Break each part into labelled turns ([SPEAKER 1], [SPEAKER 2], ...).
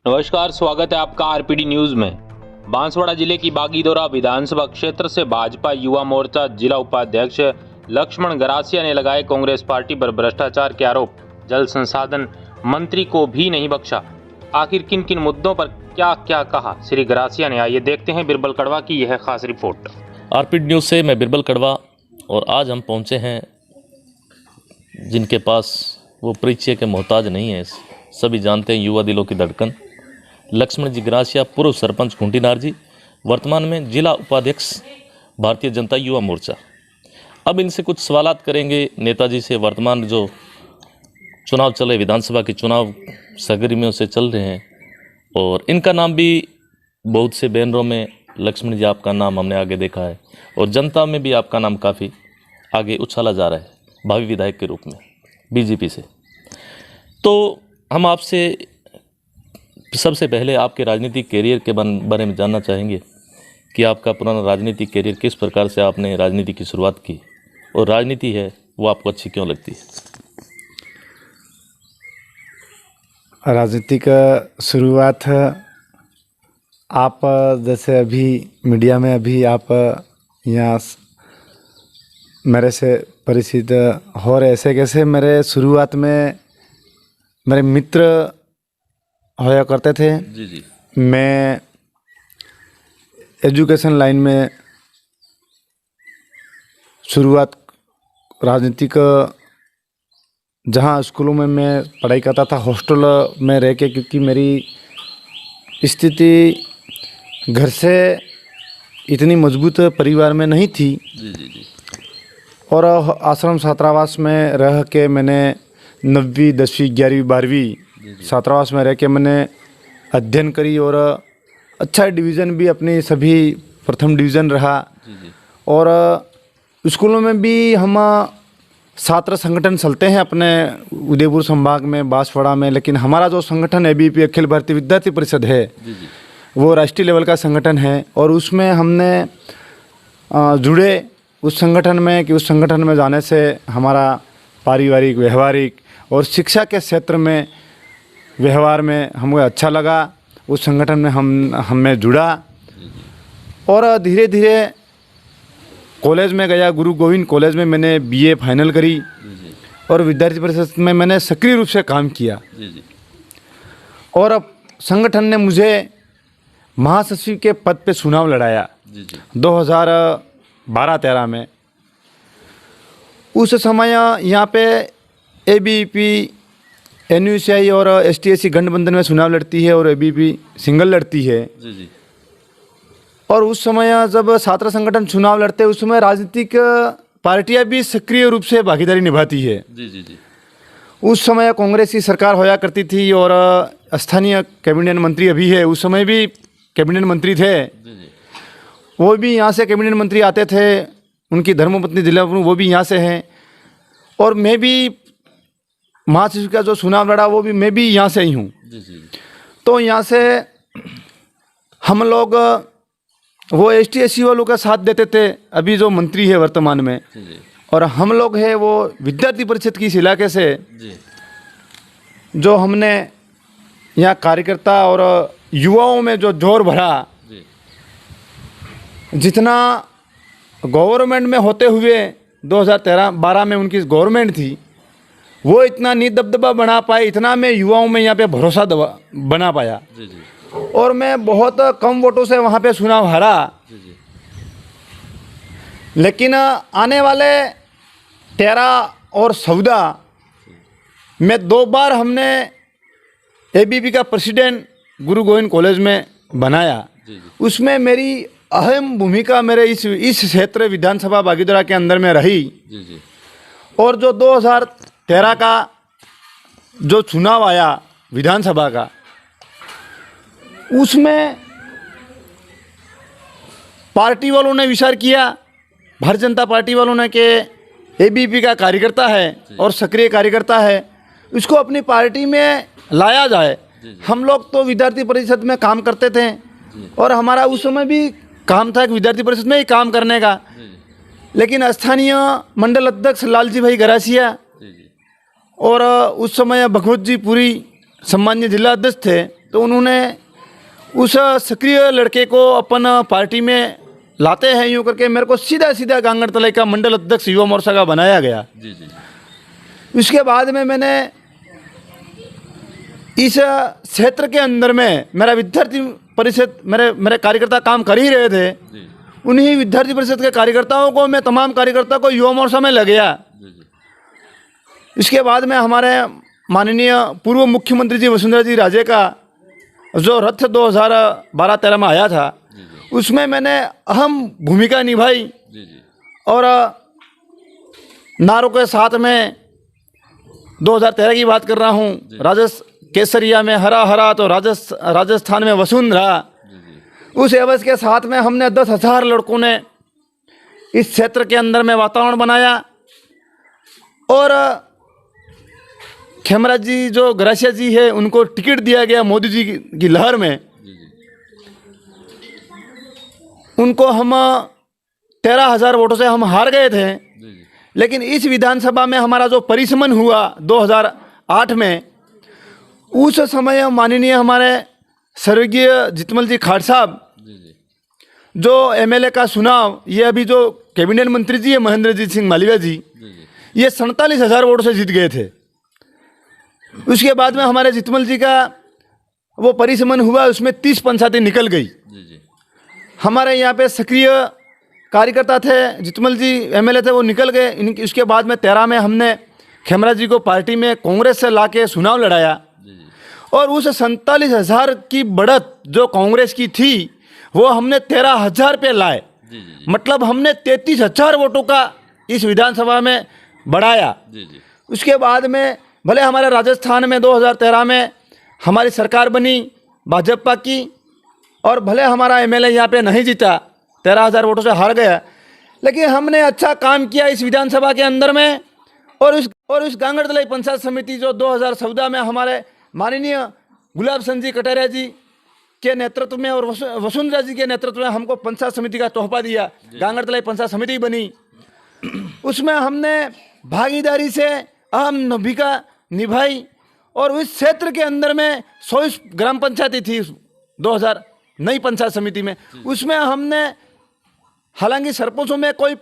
[SPEAKER 1] नमस्कार, स्वागत है आपका आरपीडी न्यूज में। बांसवाड़ा जिले की बागीदोरा विधानसभा क्षेत्र से भाजपा युवा मोर्चा जिला उपाध्यक्ष लक्ष्मण गरासिया ने लगाए कांग्रेस पार्टी पर भ्रष्टाचार के आरोप। जल संसाधन मंत्री को भी नहीं बख्शा। आखिर किन किन मुद्दों पर क्या क्या कहा श्री गरासिया ने, आइए देखते हैं बिरबल कड़वा की यह खास रिपोर्ट।
[SPEAKER 2] आरपीडी न्यूज से मैं बिरबल कड़वा, और आज हम पहुंचे हैं जिनके पास वो परिचय के मोहताज नहीं है, सभी जानते हैं, युवा दिलों की धड़कन लक्ष्मण जी गरासिया, पूर्व सरपंच खूंटीनार जी, वर्तमान में जिला उपाध्यक्ष भारतीय जनता युवा मोर्चा। अब इनसे कुछ सवालात करेंगे नेताजी से। वर्तमान जो चुनाव चले, विधानसभा के चुनाव सरगर्मियों से चल रहे हैं, और इनका नाम भी बहुत से बैनरों में, लक्ष्मण जी आपका नाम हमने आगे देखा है, और जनता में भी आपका नाम काफ़ी आगे उछाला जा रहा है भावी विधायक के रूप में बीजेपी से। तो हम आपसे सबसे पहले आपके राजनीतिक कैरियर के बारे में जानना चाहेंगे कि आपका पुराना राजनीतिक कैरियर किस प्रकार से आपने राजनीति की शुरुआत की, और राजनीति है वो आपको अच्छी क्यों लगती है?
[SPEAKER 3] राजनीति का शुरुआत आप जैसे अभी मीडिया में अभी आप यहाँ मेरे से परिचित हो रहे, ऐसे कैसे मेरे शुरुआत में मेरे मित्र होया करते थे।
[SPEAKER 2] जी जी।
[SPEAKER 3] मैं एजुकेशन लाइन में शुरुआत राजनीतिक, जहाँ स्कूलों में मैं पढ़ाई करता था हॉस्टल में रह के, क्योंकि मेरी स्थिति घर से इतनी मजबूत परिवार में नहीं थी।
[SPEAKER 2] जी जी जी।
[SPEAKER 3] और आश्रम छात्रावास में रह के मैंने 9वीं 10वीं 11वीं 12वीं छात्रावास में रह के मैंने अध्ययन करी, और अच्छा डिवीज़न भी अपनी सभी प्रथम डिवीज़न रहा। और स्कूलों में भी हम छात्र संगठन चलते हैं अपने उदयपुर संभाग में, बांसवाड़ा में, लेकिन हमारा जो संगठन ABP अखिल भारतीय विद्यार्थी परिषद है, वो राष्ट्रीय लेवल का संगठन है। और उसमें हमने जुड़े उस संगठन में कि उस संगठन में जाने से हमारा पारिवारिक, व्यवहारिक और शिक्षा के क्षेत्र में व्यवहार में हमें अच्छा लगा। उस संगठन में हमें जुड़ा, और धीरे धीरे कॉलेज में गया। गुरु गोविंद कॉलेज में मैंने BA फाइनल करी, और विद्यार्थी परिषद में मैंने सक्रिय रूप से काम किया। और अब संगठन ने मुझे महासचिव के पद पे चुनाव लड़ाया 2012-13 में। उस समय यहाँ पे ABP NUCI और ST/SC गठबंधन में चुनाव लड़ती है, और ABP सिंगल लड़ती है।
[SPEAKER 2] जी।
[SPEAKER 3] और उस समय जब छात्र संगठन चुनाव लड़ते हैं, उस समय राजनीतिक पार्टियां भी सक्रिय रूप से भागीदारी निभाती है।
[SPEAKER 2] जी।
[SPEAKER 3] उस समय कांग्रेस की सरकार होया करती थी, और स्थानीय कैबिनेट मंत्री अभी है, उस समय भी कैबिनेट मंत्री थे। वो भी यहाँ से कैबिनेट मंत्री आते थे, उनकी धर्मपत्नी जिला वो भी यहाँ से हैं। और मैं भी महासचिव का जो चुनाव लड़ा, वो भी मैं भी यहाँ से ही हूँ। तो यहाँ से हम लोग वो ST/SC वालों का साथ देते थे, अभी जो मंत्री है वर्तमान में। और हम लोग हैं वो विद्यार्थी परिषद की इस इलाके से, जो हमने यहाँ कार्यकर्ता और युवाओं में जो जोर भरा, जितना गवर्नमेंट में होते हुए 2013-12 में उनकी गवर्नमेंट थी, वो इतना नहीं दबदबा बना पाए, इतना मैं युवाओं में यहाँ पे भरोसा बना पाया। और मैं बहुत कम वोटों से वहाँ पे चुनाव हारा। लेकिन आने वाले 13 और 14 में 2 बार हमने ABP का प्रेसिडेंट गुरु गोविंद कॉलेज में बनाया। उसमें मेरी अहम भूमिका मेरे इस क्षेत्र विधानसभा बागीदोरा के अंदर में रही। और जो 2013 का जो चुनाव आया विधानसभा का, उसमें पार्टी वालों ने विचार किया, भारतीय जनता पार्टी वालों ने, कि ABP का कार्यकर्ता है और सक्रिय कार्यकर्ता है, उसको अपनी पार्टी में लाया जाए। हम लोग तो विद्यार्थी परिषद में काम करते थे, और हमारा उस समय भी काम था कि विद्यार्थी परिषद में ही काम करने का। लेकिन स्थानीय मंडल अध्यक्ष लालजी भाई गरासिया और उस समय भगवत जी पुरी सम्मान्य जिला अध्यक्ष थे, तो उन्होंने उस सक्रिय लड़के को अपन पार्टी में लाते हैं यूँ करके मेरे को सीधा सीधा गांगड़तलाई का मंडल अध्यक्ष युवा मोर्चा का बनाया गया।
[SPEAKER 2] जी जी
[SPEAKER 3] उसके बाद में मैंने इस क्षेत्र के अंदर में मेरा विद्यार्थी परिषद मेरे कार्यकर्ता काम कर ही रहे थे।
[SPEAKER 2] जी
[SPEAKER 3] उन्हीं विद्यार्थी परिषद के कार्यकर्ताओं को मैं तमाम कार्यकर्ता को युवा मोर्चा में ले गया।
[SPEAKER 2] जी जी
[SPEAKER 3] इसके बाद में हमारे माननीय पूर्व मुख्यमंत्री जी वसुंधरा जी राजे का जो रथ 2012-13 में आया था, उसमें मैंने अहम भूमिका निभाई
[SPEAKER 2] जी जी
[SPEAKER 3] और नारों के साथ में 2013 की बात कर रहा हूँ। केसरिया में हरा हरा तो राजस्थान में वसुंधरा, उस एवज के साथ में हमने 10,000 लड़कों ने इस क्षेत्र के अंदर में वातावरण बनाया और खेमराज जी जो गरासिया जी है उनको टिकट दिया गया मोदी जी की लहर में। उनको हम 13,000 वोटों से हम हार गए थे, लेकिन इस विधानसभा में हमारा जो परिसमन हुआ 2008 में, उस समय माननीय हमारे स्वर्गीय जितमल जी खाड़ साहब जो एमएलए का चुनाव, ये अभी जो कैबिनेट मंत्री जी है महेंद्रजीत सिंह मालवीय जी, ये 47,000 वोटों से जीत गए थे। उसके बाद में हमारे जितमल जी का वो परिसमन हुआ, उसमें 30 पंचायतें निकल गई। हमारे यहाँ पे सक्रिय कार्यकर्ता थे, जितमल जी एमएलए थे, वो निकल गए। उसके बाद में 13 में हमने खेमराज जी को पार्टी में कांग्रेस से लाके चुनाव लड़ाया और उस 47,000 की बढ़त जो कांग्रेस की थी वो हमने 13,000 पे लाए। मतलब हमने 33,000 वोटों का इस विधानसभा में बढ़ाया। उसके बाद में भले हमारे राजस्थान में 2013 में हमारी सरकार बनी भाजपा की और भले हमारा एमएलए यहाँ पे नहीं जीता, 13,000 वोटों से हार गया, लेकिन हमने अच्छा काम किया इस विधानसभा के अंदर में। और उस गांगड़तलाई पंचायत समिति जो 2014 में हमारे माननीय गुलाब चंद जी कटारिया जी के नेतृत्व में और वसुंधरा जी के नेतृत्व में हमको पंचायत समिति का तोहफा दिया, गांगड़तलाई पंचायत समिति बनी। उसमें हमने भागीदारी से अहम भूमिका निभाई और उस क्षेत्र के अंदर में 100 ग्राम पंचायती थी 2000 नई पंचायत समिति में। उसमें हमने, हालांकि सरपंचों में कोई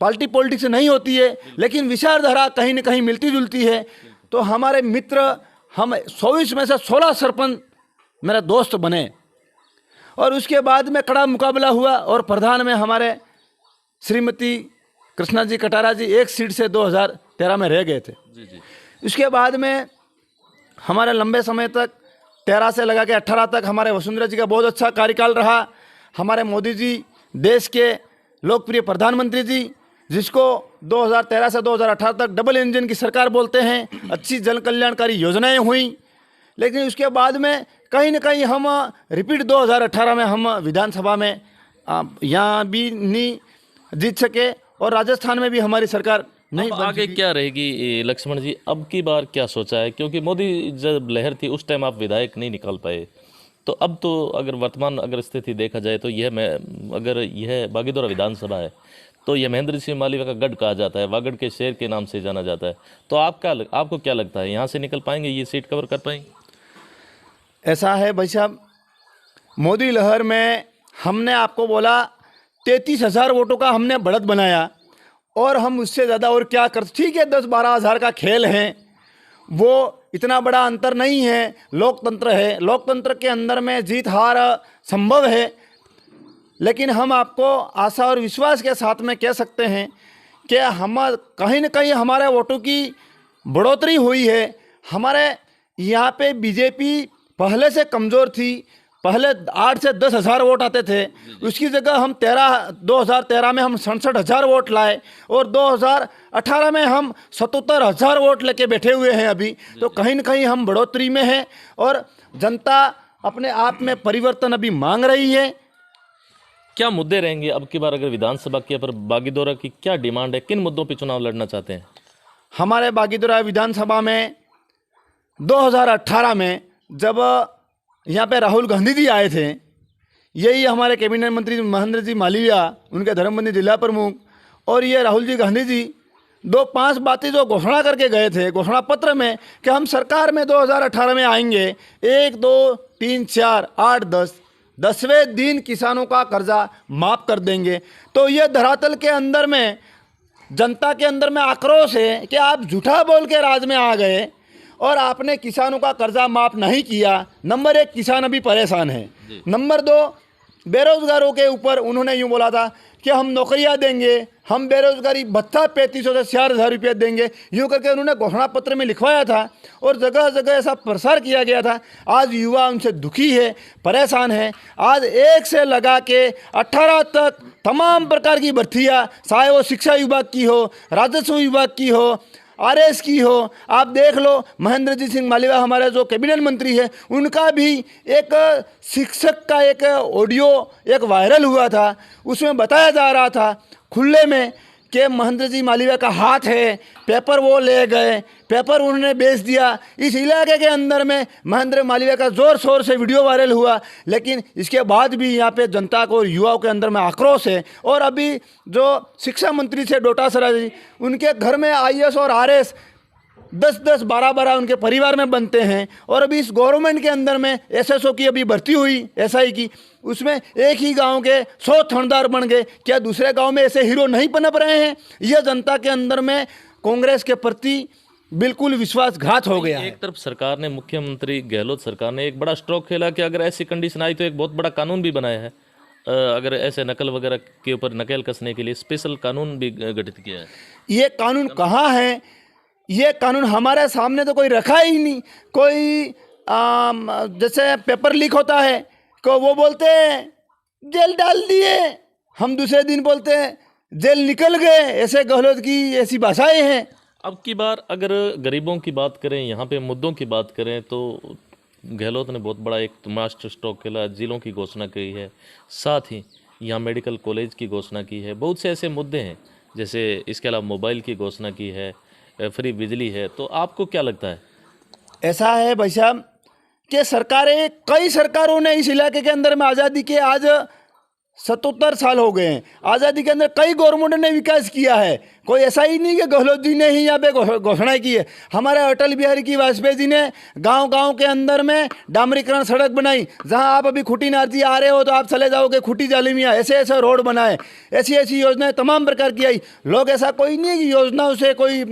[SPEAKER 3] पार्टी पॉलिटिक्स नहीं होती है, लेकिन विचारधारा कहीं न कहीं मिलती जुलती है। तो हमारे मित्र, हम 24 में से 16 सरपंच मेरे दोस्त बने और उसके बाद में कड़ा मुकाबला हुआ और प्रधान में हमारे श्रीमती कृष्णा जी कटारा जी एक सीट से 2013 में रह गए थे। उसके बाद में हमारे लंबे समय तक 13 से लगा के 18 तक हमारे वसुंधरा जी का बहुत अच्छा कार्यकाल रहा। हमारे मोदी जी देश के लोकप्रिय प्रधानमंत्री जी, जिसको 2013 से 2018 तक डबल इंजन की सरकार बोलते हैं, अच्छी जन कल्याणकारी योजनाएं हुई। लेकिन उसके बाद में कहीं न कहीं हम रिपीट 2018 में हम विधानसभा में यहाँ भी नहीं जीत सके और राजस्थान में भी हमारी सरकार नहीं बन
[SPEAKER 2] आगे
[SPEAKER 3] सकी।
[SPEAKER 2] क्या रहेगी लक्ष्मण जी, अब की बार क्या सोचा है? क्योंकि मोदी जब लहर थी उस टाइम आप विधायक नहीं निकाल पाए, तो अब तो अगर वर्तमान अगर स्थिति देखा जाए तो अगर यह बागीदोरा विधानसभा है तो यह महेंद्र सिंह मालवीय का गढ़ कहा जाता है, वागड़ के शेर के नाम से जाना जाता है। तो आपको क्या लगता है, यहाँ से निकल पाएंगे, ये सीट कवर कर पाएंगे?
[SPEAKER 3] ऐसा है भाई साहब, मोदी लहर में हमने आपको बोला 33,000 वोटों का हमने बढ़त बनाया और हम उससे ज़्यादा और क्या कर, ठीक है 10-12 हज़ार का खेल है, वो इतना बड़ा अंतर नहीं है। लोकतंत्र है, लोकतंत्र के अंदर में जीत हार संभव है, लेकिन हम आपको आशा और विश्वास के साथ में कह सकते हैं कि हम कहीं न कहीं हमारे वोटों की बढ़ोतरी हुई है। हमारे यहाँ पे बीजेपी पहले से कमज़ोर थी, पहले 8 से 10,000 वोट आते थे, उसकी जगह हम 2013 में हम 67,000 वोट लाए और 2018 में हम 77,000 वोट लेके बैठे हुए हैं अभी। तो कहीं न कहीं हम बढ़ोतरी में हैं और जनता अपने आप में परिवर्तन अभी मांग रही है।
[SPEAKER 2] क्या मुद्दे रहेंगे अब की बार अगर विधानसभा के पर बागीदोरा की क्या डिमांड है, किन मुद्दों पर चुनाव लड़ना चाहते हैं?
[SPEAKER 3] हमारे बागीदोरा विधानसभा में 2018 में जब यहाँ पे राहुल गांधी जी आए थे, यही हमारे कैबिनेट मंत्री महेंद्र जी मालवीय, उनके धर्मपत्नी जिला प्रमुख, और ये राहुल जी गांधी जी 5 बातें जो घोषणा करके गए थे घोषणा पत्र में कि हम सरकार में 2018 में आएंगे, 1 2 3 4 8 10वें दिन किसानों का कर्जा माफ़ कर देंगे। तो ये धरातल के अंदर में जनता के अंदर में आक्रोश है कि आप झूठा बोल के राज में आ गए और आपने किसानों का कर्जा माफ़ नहीं किया। नंबर 1, किसान अभी परेशान है। नंबर 2, बेरोजगारों के ऊपर उन्होंने यूँ बोला था कि हम नौकरियां देंगे, हम बेरोजगारी भत्ता 3500 से 4000 रुपये देंगे, यूँ करके उन्होंने घोषणा पत्र में लिखवाया था और जगह जगह ऐसा प्रसार किया गया था। आज युवा उनसे दुखी है, परेशान है। आज 1 से लगा के 18 तक तमाम प्रकार की भर्तियाँ, चाहे वो शिक्षा विभाग की हो, राजस्व विभाग की हो, आरएस की हो, आप देख लो। महेंद्र सिंह मालवीया हमारे जो कैबिनेट मंत्री है, उनका भी एक शिक्षक का एक ऑडियो एक वायरल हुआ था। उसमें बताया जा रहा था खुले में कि महेंद्र जी मालवीया का हाथ है, पेपर वो ले गए, पेपर उन्होंने बेच दिया। इस इलाके के अंदर में महेंद्र मालवीया का ज़ोर शोर से वीडियो वायरल हुआ, लेकिन इसके बाद भी यहाँ पे जनता को, युवाओं के अंदर में आक्रोश है। और अभी जो शिक्षा मंत्री थे डोटासरा जी, उनके घर में आईएएस और आरएस 10-10 12-12 उनके परिवार में बनते हैं। और अभी इस गवर्नमेंट के अंदर में एसएसओ की अभी भर्ती हुई, एसआई की, उसमें एक ही गांव के 100 थानेदार बन गए। क्या दूसरे गांव में ऐसे हीरो नहीं पनप रहे हैं? यह जनता के अंदर में कांग्रेस के प्रति बिल्कुल विश्वासघात हो गया है।
[SPEAKER 2] एक तरफ सरकार ने, मुख्यमंत्री गहलोत सरकार ने एक बड़ा स्ट्रोक खेला कि अगर ऐसी कंडीशन आई तो एक बहुत बड़ा कानून भी बनाया है। अगर ऐसे नकल वगैरह के ऊपर नकेल कसने के लिए स्पेशल कानून भी गठित किया है।
[SPEAKER 3] ये कानून कहाँ है? ये कानून हमारे सामने तो कोई रखा ही नहीं। कोई जैसे पेपर लीक होता है को वो बोलते हैं जेल डाल दिए, हम दूसरे दिन बोलते हैं जेल निकल गए। ऐसे गहलोत की ऐसी भाषाएं हैं।
[SPEAKER 2] अब की बार अगर गरीबों की बात करें, यहाँ पे मुद्दों की बात करें, तो गहलोत ने बहुत बड़ा एक मास्टर स्ट्रोक खेला, जिलों की घोषणा की है, साथ ही यहाँ मेडिकल कॉलेज की घोषणा की है। बहुत से ऐसे मुद्दे हैं, जैसे इसके अलावा मोबाइल की घोषणा की है, फ्री बिजली है। तो आपको क्या लगता है?
[SPEAKER 3] ऐसा है भाई साहब कि सरकारें, कई सरकारों ने इस इलाके के अंदर में आज़ादी के आज 77 साल हो गए हैं। आज़ादी के अंदर कई गवर्नमेंट ने विकास किया है। कोई ऐसा ही नहीं कि गहलोत जी ने ही यहाँ पे घोषणा की है। हमारे अटल बिहारी की वाजपेयी जी ने गांव-गांव के अंदर में डामरीकरण सड़क बनाई। जहां आप अभी खुटी नारजी आ रहे हो तो आप चले जाओगे खुटी जालिमिया, ऐसे ऐसे रोड बनाए, ऐसी ऐसी योजनाएं तमाम प्रकार की आई। लोग ऐसा कोई नहीं है कि योजनाओं से कोई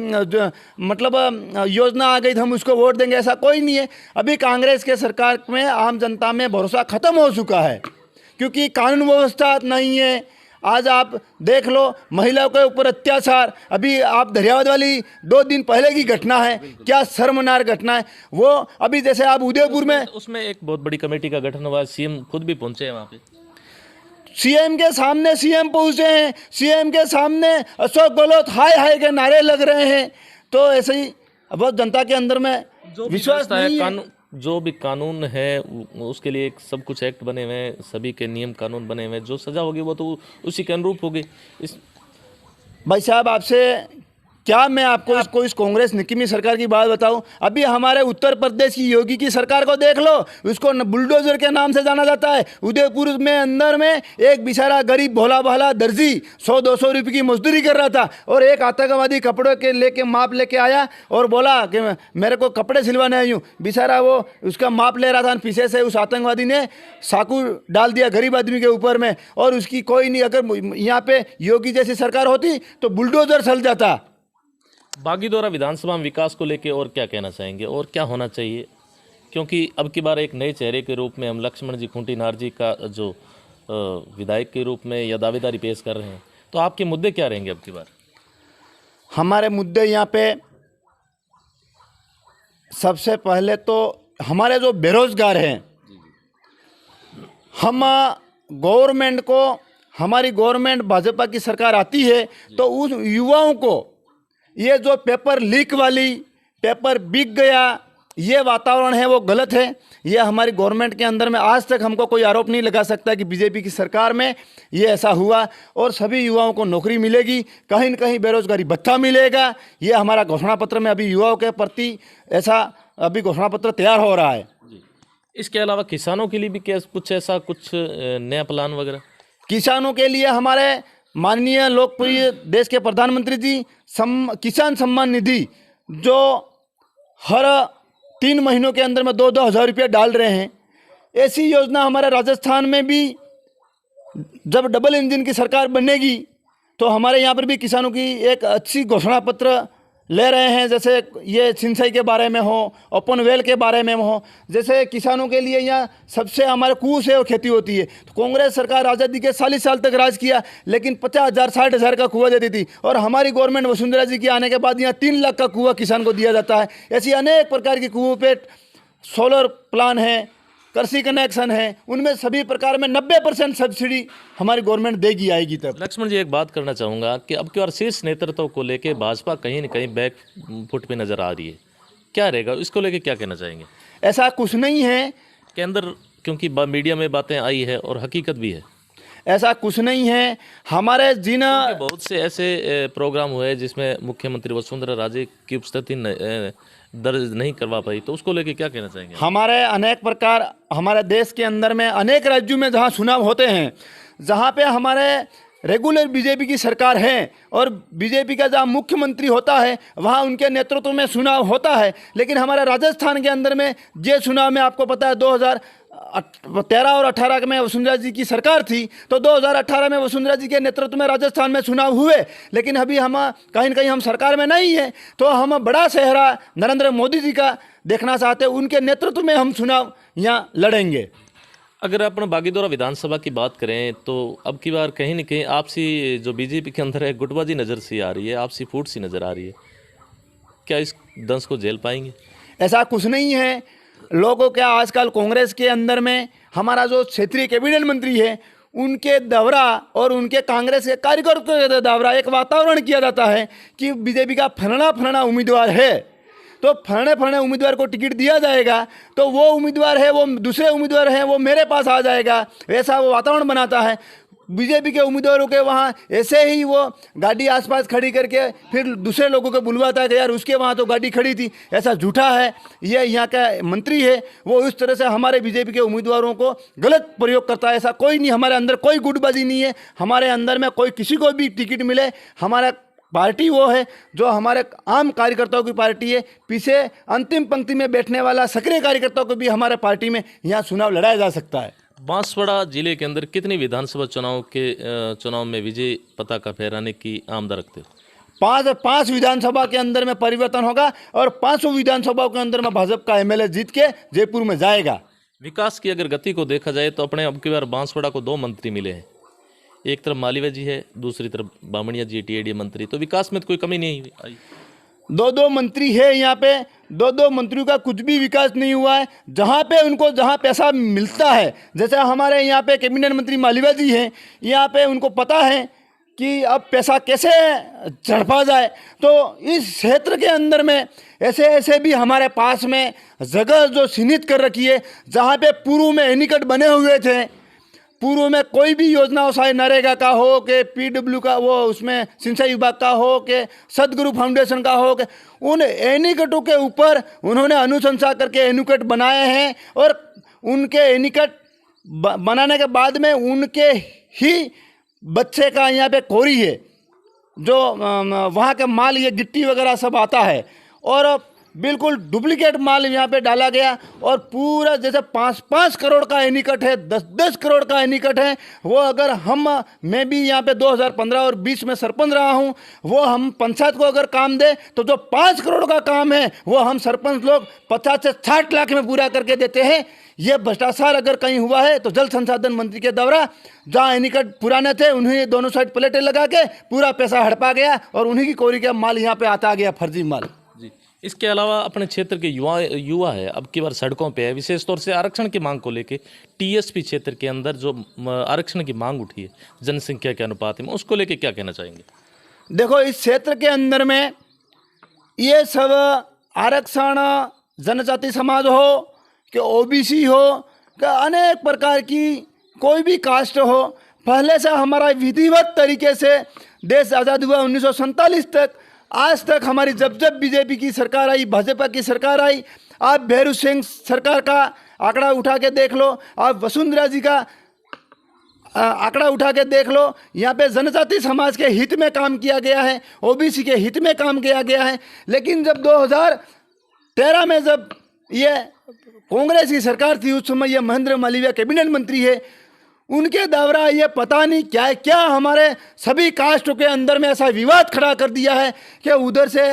[SPEAKER 3] मतलब योजना आ गई तो हम उसको वोट देंगे, ऐसा कोई नहीं है। अभी कांग्रेस के सरकार में आम जनता में भरोसा खत्म हो चुका है, क्योंकि कानून व्यवस्था नहीं है। आज आप देख लो महिलाओं के ऊपर अत्याचार, अभी आप दरियावद वाली 2 दिन पहले की घटना है, क्या शर्मनाक घटना है वो। अभी जैसे आप उदयपुर में,
[SPEAKER 2] उसमें एक बहुत बड़ी कमेटी का गठन हुआ, सीएम खुद भी पहुंचे हैं वहाँ पे।
[SPEAKER 3] सीएम के सामने सीएम पहुंचे हैं, सीएम के सामने अशोक गहलोत हाय हाय के नारे लग रहे हैं। तो ऐसे ही बहुत जनता के अंदर में विश्वास नहीं है।
[SPEAKER 2] जो भी कानून है उसके लिए सब कुछ एक्ट बने हुए हैं, सभी के नियम कानून बने हुए हैं, जो सजा होगी वो तो उसी के अनुरूप होगी। इस
[SPEAKER 3] भाई साहब आपसे क्या मैं आपको इस कांग्रेस निकम्मी सरकार की बात बताऊं? अभी हमारे उत्तर प्रदेश की योगी की सरकार को देख लो, उसको बुलडोजर के नाम से जाना जाता है। उदयपुर में अंदर में एक बेचारा गरीब भोला भाला दर्जी 100-200 रुपये की मजदूरी कर रहा था, और एक आतंकवादी कपड़ों के लेके माप लेके आया और बोला कि मेरे को कपड़े सिलवाने आई हूँ। बेचारा वो उसका माप ले रहा था, पीछे से उस आतंकवादी ने चाकू डाल दिया गरीब आदमी के ऊपर में, और उसकी कोई नहीं। अगर यहाँ पे योगी जैसी सरकार होती तो बुलडोजर चल जाता।
[SPEAKER 2] बागीदोरा विधानसभा में विकास को लेके और क्या कहना चाहेंगे और क्या होना चाहिए? क्योंकि अब की बार एक नए चेहरे के रूप में हम लक्ष्मण जी खूंटी नारजी का जो विधायक के रूप में या दावेदारी पेश कर रहे हैं, तो आपके मुद्दे क्या रहेंगे अब की बार?
[SPEAKER 3] हमारे मुद्दे यहाँ पे सबसे पहले तो हमारे जो बेरोजगार हैं, हम गवर्नमेंट को, हमारी गवर्नमेंट भाजपा की सरकार आती है तो उस युवाओं को ये जो पेपर लीक वाली, पेपर बिक गया, ये वातावरण है वो गलत है। ये हमारी गवर्नमेंट के अंदर में आज तक हमको कोई आरोप नहीं लगा सकता कि बीजेपी की सरकार में ये ऐसा हुआ। और सभी युवाओं को नौकरी मिलेगी, कहीं न कहीं बेरोजगारी भत्ता मिलेगा। ये हमारा घोषणा पत्र में अभी युवाओं के प्रति ऐसा अभी घोषणा पत्र तैयार हो रहा है।
[SPEAKER 2] इसके अलावा किसानों के लिए भी क्या कुछ ऐसा कुछ नया प्लान वगैरह?
[SPEAKER 3] किसानों के लिए हमारे माननीय लोकप्रिय देश के प्रधानमंत्री जी किसान सम्मान निधि जो हर 3 महीनों के अंदर में 2-2 हज़ार रुपये डाल रहे हैं, ऐसी योजना हमारे राजस्थान में भी जब डबल इंजन की सरकार बनेगी तो हमारे यहाँ पर भी किसानों की एक अच्छी घोषणा पत्र ले रहे हैं। जैसे ये सिंचाई के बारे में हो, ओपन वेल के बारे में हो, जैसे किसानों के लिए यहाँ सबसे हमारे कुओं से खेती होती है। तो कांग्रेस सरकार आज़ादी के 40 साल तक राज किया, लेकिन 50,000 60,000 का कुआं देती थी, और हमारी गवर्नमेंट वसुंधरा जी के आने के बाद यहाँ 3 लाख का कुआं किसान को दिया जाता है। ऐसी अनेक प्रकार की कुओं पे सोलर प्लान है, कृषि कनेक्शन है, उनमें सभी प्रकार में 90% सब्सिडी हमारी गवर्नमेंट देगी आएगी तब।
[SPEAKER 2] लक्ष्मण जी, एक बात करना चाहूँगा कि अब की बार शीर्ष नेतृत्व को लेके भाजपा कहीं न कहीं बैक फुट पे नज़र आ रही है, क्या रहेगा इसको लेके, क्या कहना चाहेंगे?
[SPEAKER 3] ऐसा कुछ नहीं है
[SPEAKER 2] के अंदर, क्योंकि मीडिया में बातें आई है और हकीकत भी है,
[SPEAKER 3] ऐसा कुछ नहीं है। हमारे जिन
[SPEAKER 2] बहुत से ऐसे प्रोग्राम हुए जिसमें मुख्यमंत्री वसुंधरा राजे की उपस्थिति दर्ज नहीं करवा पाई, तो उसको लेके क्या कहना चाहेंगे?
[SPEAKER 3] हमारे अनेक प्रकार हमारे देश के अंदर में अनेक राज्यों में जहाँ चुनाव होते हैं, जहाँ पे हमारे रेगुलर बीजेपी की सरकार है और बीजेपी का जहाँ मुख्यमंत्री होता है वहाँ उनके नेतृत्व में चुनाव होता है, लेकिन हमारे राजस्थान के अंदर में ये चुनाव में आपको पता है 2013 और 18 में वसुंधरा जी की सरकार थी, तो 2018 में वसुंधरा जी के नेतृत्व में राजस्थान में चुनाव हुए, लेकिन अभी हम कहीं न कहीं हम सरकार में नहीं है, तो हम बड़ा चेहरा नरेंद्र मोदी जी का देखना चाहते हैं, उनके नेतृत्व में हम चुनाव यहाँ लड़ेंगे।
[SPEAKER 2] अगर अपन बागीदोरा विधानसभा की बात करें तो अब की बार कहीं न कहीं आपसी जो बीजेपी के अंदर है गुटबाजी नज़र सी आ रही है, आपसी फूट सी नज़र आ रही है, क्या इस दंश को झेल पाएंगे?
[SPEAKER 3] ऐसा कुछ नहीं है। लोगों के आजकल कांग्रेस के अंदर में हमारा जो क्षेत्रीय कैबिनेट मंत्री है उनके दौरा और उनके कांग्रेस के कार्यकर्ताओं के दौरा एक वातावरण किया जाता है कि बीजेपी का फलाना उम्मीदवार है, तो फलाने उम्मीदवार को टिकट दिया जाएगा, तो वो उम्मीदवार है, वो दूसरे उम्मीदवार हैं, वो मेरे पास आ जाएगा, ऐसा वो वातावरण बनाता है। बीजेपी के उम्मीदवारों के वहाँ ऐसे ही वो गाड़ी आसपास खड़ी करके फिर दूसरे लोगों को बुलवाता है कि यार उसके वहाँ तो गाड़ी खड़ी थी, ऐसा झूठा है। ये यहाँ का मंत्री है, वो इस तरह से हमारे बीजेपी के उम्मीदवारों को गलत प्रयोग करता है। ऐसा कोई नहीं, हमारे अंदर कोई गुटबाजी नहीं है, हमारे अंदर में कोई किसी को भी टिकट मिले, हमारा पार्टी वो है जो हमारे आम कार्यकर्ताओं की पार्टी है। पीछे अंतिम पंक्ति में बैठने वाला सक्रिय कार्यकर्ताओं को भी हमारे पार्टी में यहाँ चुनाव लड़ाया जा सकता है।
[SPEAKER 2] बांसवाड़ा जिले के अंदर कितनी विधानसभा चुनाव में विजय पताका फहराने की आमदा रखते हो?
[SPEAKER 3] 5 विधानसभा के अंदर में परिवर्तन होगा और 5 विधानसभाओं के अंदर में भाजपा का एमएलए जीत के जयपुर में जाएगा।
[SPEAKER 2] विकास की अगर गति को देखा जाए तो अपने अब की बार बांसवाड़ा को 2 मंत्री मिले हैं, एक तरफ मालीवा जी है, दूसरी तरफ बामणिया जी टीएडी मंत्री, तो विकास में तो कोई कमी नहीं आई।
[SPEAKER 3] 2 यहाँ है यहाँ पे, 2 मंत्रियों का कुछ भी विकास नहीं हुआ है। जहाँ पे उनको जहाँ पैसा मिलता है, जैसे हमारे यहाँ पे कैबिनेट मंत्री मालीवा जी हैं, यहाँ पे उनको पता है कि अब पैसा कैसे झड़पा जाए, तो इस क्षेत्र के अंदर में ऐसे भी हमारे पास में जगह जो चिन्हित कर रखी है, जहाँ पे पूर्व में एनीकट बने हुए थे, पूर्व में कोई भी योजना हो, चाहे नरेगा का हो कि पीडब्ल्यू का वो उसमें सिंचाई विभाग का हो कि सदगुरु फाउंडेशन का हो, कि उन एनीकटों के ऊपर उन्होंने अनुशंसा करके एनीकट बनाए हैं, और उनके एनीकट बनाने के बाद में उनके ही बच्चे का यहाँ पे कोरी है, जो वहाँ के माल ये गिट्टी वगैरह सब आता है, और बिल्कुल डुप्लीकेट माल यहाँ पे डाला गया, और पूरा जैसे 5-5 करोड़ का एनीकट है, 10-10 करोड़ का एनीकट है। वो अगर मैं भी यहाँ पे 2015 और 20 में सरपंच रहा हूँ, वो हम पंचायत को अगर काम दे तो जो 5 करोड़ का काम है वो हम सरपंच लोग 50 से 60 लाख में पूरा करके देते हैं। ये भ्रष्टाचार अगर कहीं हुआ है तो जल संसाधन मंत्री के द्वारा, जहाँ एनीकट पुराने थे उन्हें दोनों साइड प्लेटें लगा के पूरा पैसा हड़पा गया, और उन्हीं की कोरी का माल यहाँ पे आता गया, फर्जी माल।
[SPEAKER 2] इसके अलावा अपने क्षेत्र के युवा है, अब की बार सड़कों पे है, विशेष तौर से आरक्षण की मांग को लेके टीएसपी क्षेत्र के अंदर जो आरक्षण की मांग उठी है जनसंख्या के अनुपात में, उसको लेके क्या कहना चाहेंगे?
[SPEAKER 3] देखो, इस क्षेत्र के अंदर में ये सब आरक्षण जनजाति समाज हो कि ओबीसी हो कि अनेक प्रकार की कोई भी कास्ट हो, पहले से हमारा विधिवत तरीके से देश आज़ाद हुआ 1947 तक, आज तक हमारी जब बीजेपी की सरकार आई, भाजपा की सरकार आई, आप भैरू सिंह सरकार का आंकड़ा उठा के देख लो, आप वसुंधरा जी का आंकड़ा उठा के देख लो, यहाँ पे जनजाति समाज के हित में काम किया गया है, ओबीसी के हित में काम किया गया है। लेकिन जब 2013 में जब ये कांग्रेस की सरकार थी, उस समय ये महेंद्र मालवीय कैबिनेट मंत्री है, उनके द्वारा ये पता नहीं क्या क्या हमारे सभी कास्टों के अंदर में ऐसा विवाद खड़ा कर दिया है कि उधर से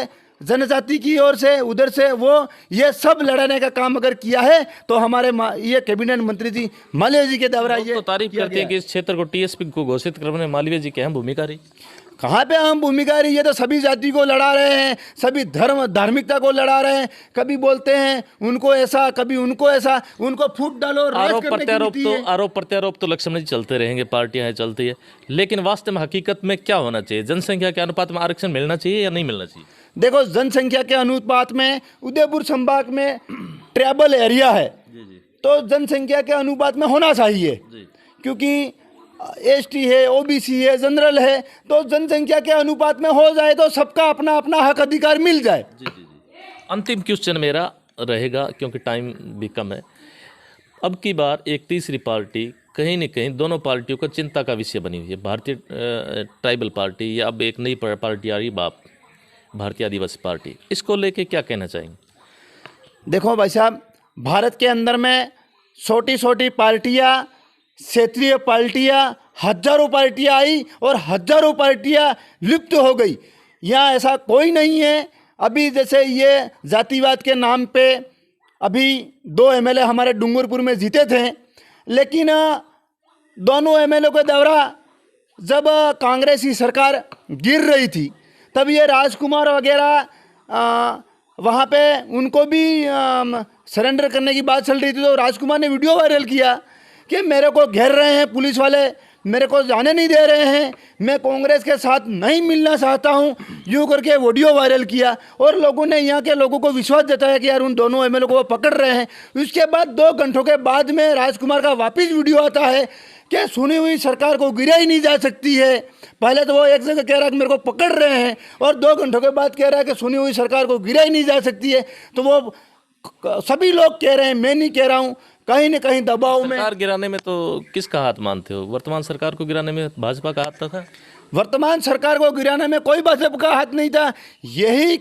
[SPEAKER 3] जनजाति की ओर से, उधर से वो ये सब लड़ाने का काम अगर किया है तो हमारे ये कैबिनेट मंत्री जी मालवीय जी के द्वारा ये
[SPEAKER 2] तो तारीफ करते हैं कि इस क्षेत्र को टीएसपी को घोषित करने में मालवीय जी की अहम भूमिका रही।
[SPEAKER 3] कहाँ पे अहम भूमिका रही? ये तो सभी जाति को लड़ा रहे हैं, सभी धार्मिकता को लड़ा रहे हैं। कभी बोलते हैं उनको ऐसा, कभी उनको ऐसा, उनको फूट डालो।
[SPEAKER 2] आरोप प्रत्यारोप तो लक्ष्मण जी चलते रहेंगे, पार्टियां चलती है, लेकिन वास्तव में हकीकत में क्या होना चाहिए? जनसंख्या के अनुपात में आरक्षण मिलना चाहिए या नहीं मिलना चाहिए?
[SPEAKER 3] देखो, जनसंख्या के अनुपात में उदयपुर संभाग में ट्राइबल एरिया है, तो जनसंख्या के अनुपात में होना चाहिए, क्योंकि एसटी है, ओबीसी है, जनरल है, तो जनसंख्या के अनुपात में हो जाए तो सबका अपना अपना हक अधिकार मिल जाए।
[SPEAKER 2] अंतिम क्वेश्चन मेरा रहेगा, क्योंकि टाइम भी कम है। अब की बार एक तीसरी पार्टी कहीं न कहीं दोनों पार्टियों को चिंता का विषय बनी हुई है, भारतीय ट्राइबल पार्टी, या अब एक नई पार्टी आ रही बाप, भारतीय आदिवासी पार्टी। इसको लेके क्या कहना चाहेंगे?
[SPEAKER 3] देखो भाई साहब, भारत के अंदर में छोटी छोटी पार्टियां, क्षेत्रीय पार्टियां, हजारों पार्टियां आई और हजारों पार्टियां लुप्त हो गई। यहाँ ऐसा कोई नहीं है। अभी जैसे ये जातिवाद के नाम पे अभी 2 एमएलए हमारे डूंगरपुर में जीते थे, लेकिन दोनों एमएलए के द्वारा जब कांग्रेस की सरकार गिर रही थी, तब ये राजकुमार वगैरह वहाँ पे उनको भी सरेंडर करने की बात चल रही थी, तो राजकुमार ने वीडियो वायरल किया कि मेरे को घेर रहे हैं पुलिस वाले, मेरे को जाने नहीं दे रहे हैं, मैं कांग्रेस के साथ नहीं मिलना चाहता हूं, यूँ करके वीडियो वायरल किया और लोगों ने, यहाँ के लोगों को विश्वास जताया कि यार उन दोनों एमएलए को वो पकड़ रहे हैं। उसके बाद 2 घंटों के बाद में राजकुमार का वापस वीडियो आता है कि सुनी हुई सरकार को गिरा ही नहीं जा सकती है। पहले तो वो एक जगह कह रहा है कि मेरे को पकड़ रहे हैं, और 2 घंटों के बाद कह रहा है कि सुनी हुई सरकार को गिरा ही नहीं जा सकती है। तो वो सभी लोग कह रहे हैं, मैं नहीं कह रहा हूँ, कहीं न कहीं दबाव में।
[SPEAKER 2] सरकार गिराने में तो किसका हाथ मानते हो? वर्तमान सरकार को गिराने में भाजपा का हाथ था?
[SPEAKER 3] वर्तमान सरकार को गिराने में कोई भाजपा का हाथ नहीं था। यही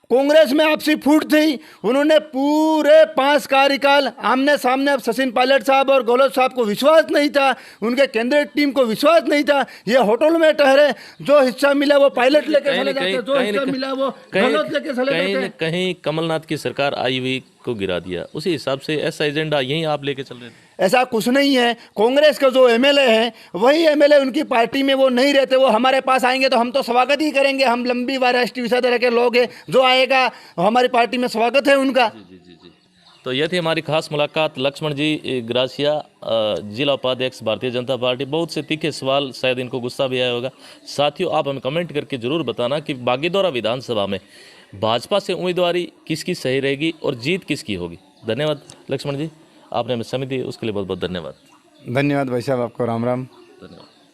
[SPEAKER 3] कांग्रेस में आपसी फूट थी। उन्होंने पूरे 5 कार्यकाल आमने सामने, अब सचिन पायलट साहब और गहलोत साहब को विश्वास नहीं था, उनके केंद्रीय टीम को विश्वास नहीं था। ये होटल में ठहरे, जो हिस्सा मिला वो पायलट लेके चले जाते, जो हिस्सा मिला वो गहलोत लेके चले जाते।
[SPEAKER 2] कहीं कमलनाथ की सरकार आई हुई को गिरा दिया, उसी हिसाब से ऐसा एजेंडा यही आप लेके चल रहे थे?
[SPEAKER 3] ऐसा कुछ नहीं है। कांग्रेस के जो एमएलए हैं, वही एमएलए उनकी पार्टी में वो नहीं रहते, वो हमारे पास आएंगे तो हम तो स्वागत ही करेंगे। हम लंबी राष्ट्रीय विचारधारा के लोग हैं, जो आएगा हमारी पार्टी में स्वागत है उनका।
[SPEAKER 2] जी। तो यह थी हमारी खास मुलाकात लक्ष्मण जी ग्रासिया, जिला उपाध्यक्ष भारतीय जनता पार्टी। बहुत से तीखे सवाल, शायद इनको गुस्सा भी आया होगा। साथियों, आप हमें कमेंट करके जरूर बताना कि बागीदौरा विधानसभा में भाजपा से उम्मीदवारी किसकी सही रहेगी और जीत किसकी होगी। धन्यवाद लक्ष्मण जी, आपने हमें समय दी, उसके लिए बहुत बहुत धन्यवाद।
[SPEAKER 3] धन्यवाद भाई साहब, आपको राम राम।
[SPEAKER 2] धन्यवाद।